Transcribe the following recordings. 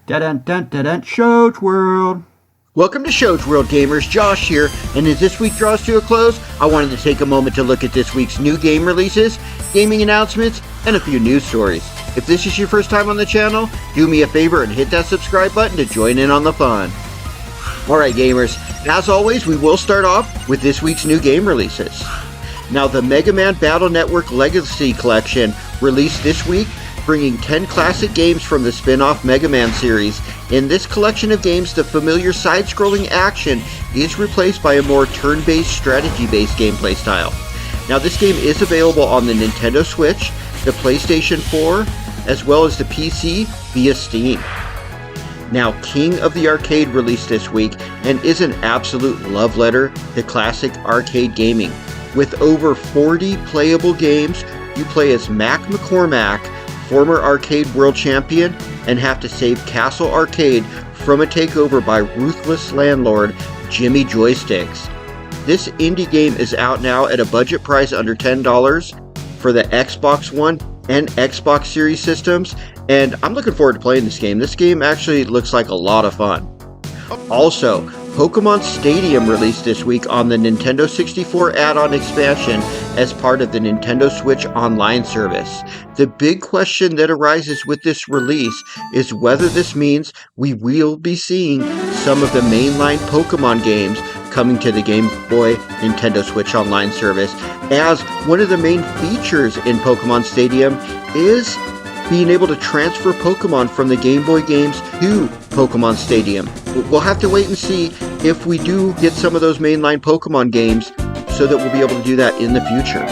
Dun-dun-dun-dun-dun, Show's World. Welcome to Show's World, gamers. Josh here, and as this week draws to a close, I wanted to take a moment to look at this week's new game releases, gaming announcements, and a few news stories. If this is your first time on the channel, do me a favor and hit that subscribe button to join in on the fun. Alright gamers, as always, we will start off with this week's new game releases. Now, the Mega Man Battle Network Legacy Collection released this week, bringing 10 classic games from the spin-off Mega Man series. In this collection of games, the familiar side-scrolling action is replaced by a more turn-based, strategy-based gameplay style. Now, this game is available on the Nintendo Switch, the PlayStation 4, as well as the PC via Steam. Now, King of the Arcade released this week and is an absolute love letter to classic arcade gaming. With over 40 playable games, you play as Mac McCormack, former arcade world champion, and have to save Castle Arcade from a takeover by ruthless landlord Jimmy Joysticks. This indie game is out now at a budget price under $10 for the Xbox One and Xbox Series systems, and I'm looking forward to playing this game. This game actually looks like a lot of fun. Also, Pokemon Stadium released this week on the Nintendo 64 add-on expansion as part of the Nintendo Switch Online service. The big question that arises with this release is whether this means we will be seeing some of the mainline Pokemon games coming to the Game Boy Nintendo Switch Online service, as one of the main features in Pokemon Stadium is being able to transfer Pokemon from the Game Boy games to Pokemon Stadium. We'll have to wait and see if we do get some of those mainline Pokemon games so that we'll be able to do that in the future.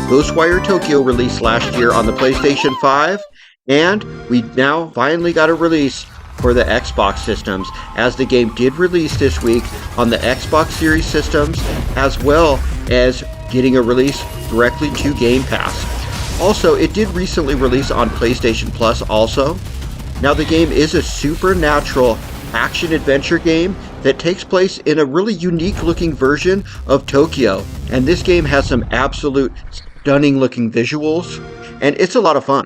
Ghostwire Tokyo released last year on the PlayStation 5, and we now finally got a release for the Xbox systems, as the game did release this week on the Xbox Series systems, as well as getting a release directly to Game Pass. Also, it did recently release on PlayStation Plus also. Now, the game is a supernatural action-adventure game that takes place in a really unique-looking version of Tokyo. And this game has some absolute stunning-looking visuals, and it's a lot of fun.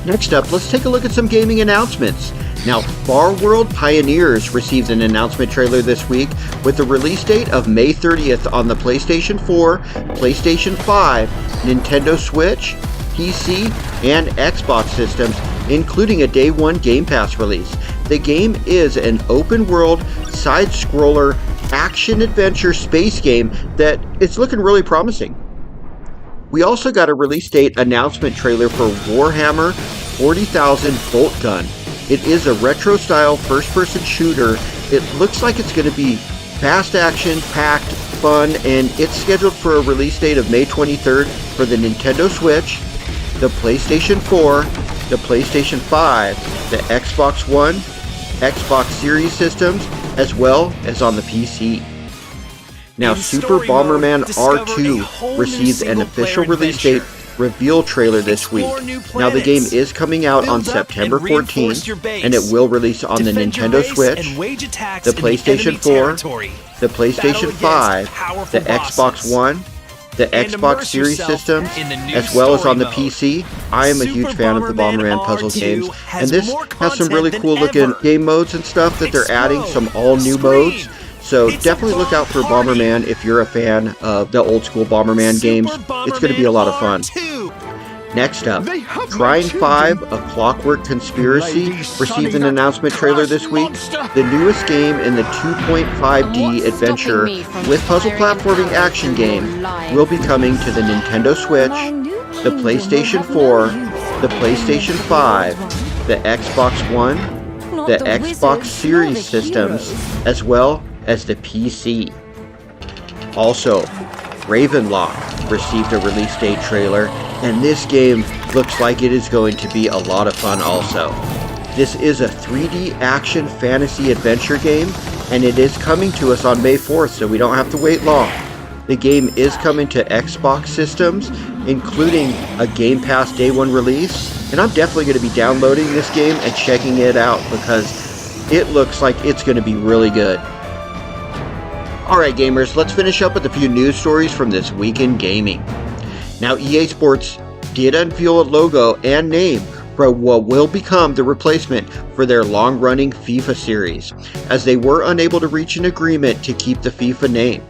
Next up, let's take a look at some gaming announcements. Now, Far World Pioneers received an announcement trailer this week with a release date of May 30th on the PlayStation 4, PlayStation 5, Nintendo Switch, PC, and Xbox systems, including a Day 1 Game Pass release. The game is an open-world, side-scroller, action-adventure space game that it's looking really promising. We also got a release date announcement trailer for Warhammer 40,000 Bolt Gun. It is a retro-style first-person shooter. It looks like it's going to be fast action, packed, fun, and it's scheduled for a release date of May 23rd for the Nintendo Switch, the PlayStation 4, the PlayStation 5, the Xbox One, Xbox Series systems, as well as on the PC. Now, Super Bomberman R2 received an official release date reveal trailer this week. Now, the game is coming out on September 14th, and it will release on the Nintendo Switch, the PlayStation 4, the PlayStation 5, the Xbox One, the Xbox Series systems, as well as on the PC. I am a huge fan of the Bomberman puzzle games, and this has some really cool looking game modes and stuff that they're adding, some all new modes. So definitely look out for Bomberman if you're a fan of the old school Bomberman games. It's going to be a lot of fun. Next up, Trine 5, A Clockwork Conspiracy received an announcement trailer this week. The newest game in the 2.5D adventure with puzzle platforming action game will be coming to the Nintendo Switch, the PlayStation 4, the PlayStation 5, the Xbox One, the Xbox Series systems, as well as the PC. Also, Ravenlock received a release date trailer, and this game looks like it is going to be a lot of fun also. This is a 3D action fantasy adventure game, and it is coming to us on May 4th, so we don't have to wait long. The game is coming to Xbox systems, including a Game Pass Day 1 release, and I'm definitely going to be downloading this game and checking it out because it looks like it's going to be really good. Alright gamers, let's finish up with a few news stories from this week in gaming. Now, EA Sports did unveil a logo and name for what will become the replacement for their long-running FIFA series, as they were unable to reach an agreement to keep the FIFA name.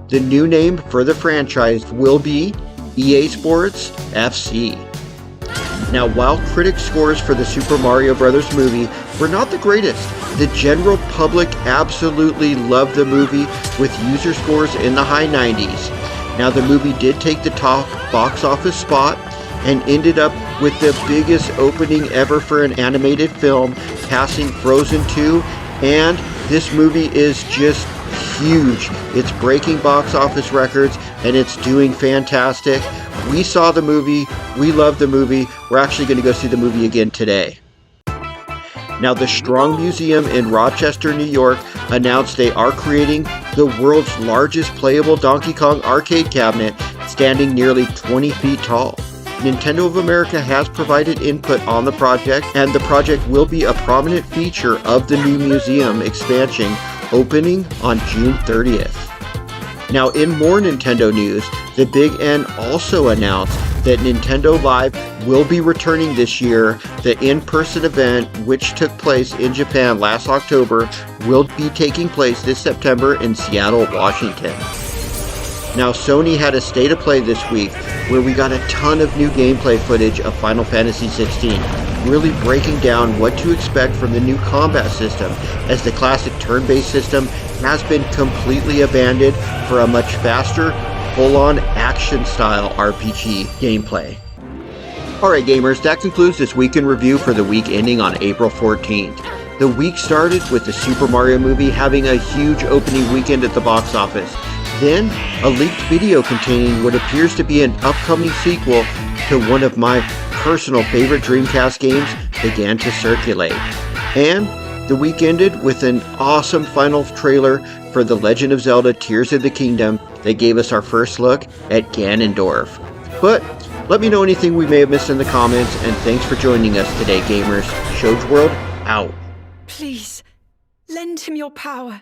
The new name for the franchise will be EA Sports FC. Now, while critic scores for the Super Mario Bros. Movie were not the greatest, the general public absolutely loved the movie, with user scores in the high 90s. Now, the movie did take the top box office spot and ended up with the biggest opening ever for an animated film, passing Frozen 2, and this movie is just huge. It's breaking box office records and it's doing fantastic. We saw the movie, we love the movie, we're actually going to go see the movie again today. Now, the Strong Museum in Rochester, New York announced they are creating the world's largest playable Donkey Kong arcade cabinet, standing nearly 20 feet tall. Nintendo of America has provided input on the project, and the project will be a prominent feature of the new museum expansion opening on June 30th. Now, in more Nintendo news, the Big N also announced that Nintendo Live will be returning this year. The in-person event, which took place in Japan last October, will be taking place this September in Seattle, Washington. Now, Sony had a State of Play this week where we got a ton of new gameplay footage of Final Fantasy XVI, really breaking down what to expect from the new combat system, as the classic turn-based system has been completely abandoned for a much faster, full-on action-style RPG gameplay. Alright gamers, that concludes this week in review for the week ending on April 14th. The week started with the Super Mario movie having a huge opening weekend at the box office. Then, a leaked video containing what appears to be an upcoming sequel to one of my personal favorite Dreamcast games began to circulate. And the week ended with an awesome final trailer for The Legend of Zelda Tears of the Kingdom that gave us our first look at Ganondorf. But let me know anything we may have missed in the comments, and thanks for joining us today, gamers. Shoge World, out. Please, lend him your power.